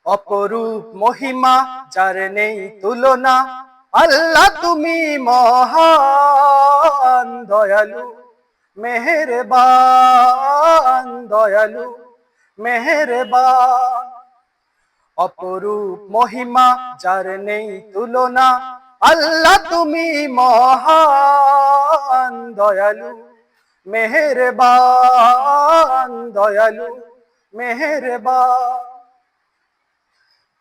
অপরূপ মহিমা যার নেই তুলনা, আল্লাহ তুমি মহান দয়ালু মেহেরবান, দয়ালু মেহেরবান। অপরূপ মহিমা যার নেই তুলনা, আল্লাহ তুমি মহান দয়ালু মেহেরবান, দয়ালু মেহেরবান।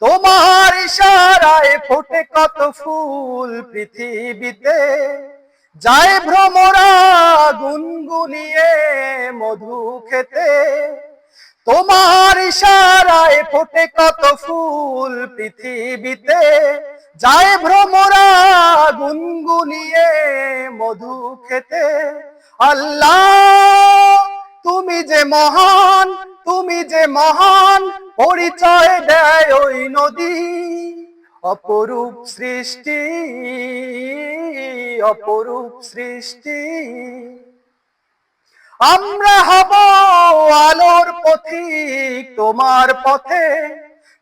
তোমার ইশারায় ফোটে কত ফুল পৃথিবীতে, যায় ভ্রমরা গুনগুনিয়ে মধু খেতে। তোমার ইশারায় ফোটে কত ফুল পৃথিবীতে, যায় ভ্রমরা গুনগুনিয়ে মধু খেতে। আল্লাহ তুমি যে মহান, তুমি যে মহান, পরিচয় দেয় ওই নদী। অপরূপ সৃষ্টি, অপরূপ সৃষ্টি। আমরা হব আলোর পথিক তোমার পথে,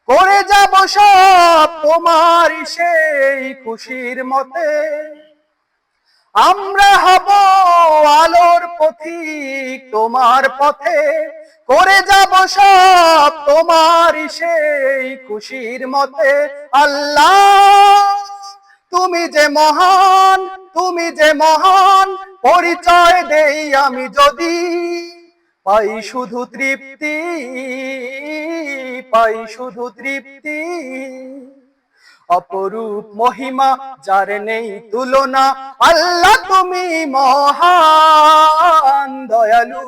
করে যাব সব তোমার সেই খুশির মতে। আমরা হব আলোর পথিক তোমার পথে, করে যাব সব তোমার সেই খুশির মতে। আল্লাহ তুমি যে মহান, তুমি যে মহান, পরিচয় দেই আমি যদি। পাই শুধু তৃপ্তি, পাই শুধু তৃপ্তি। অপরূপ মহিমা যার নেই তুলনা, আল্লাহ তুমি মহান দয়ালু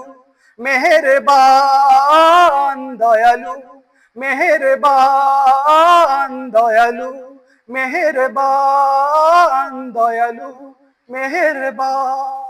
মেহেরবান, দয়ালু মেহেরবান, দয়ালু মেহেরবান, দয়ালু মেহেরবান।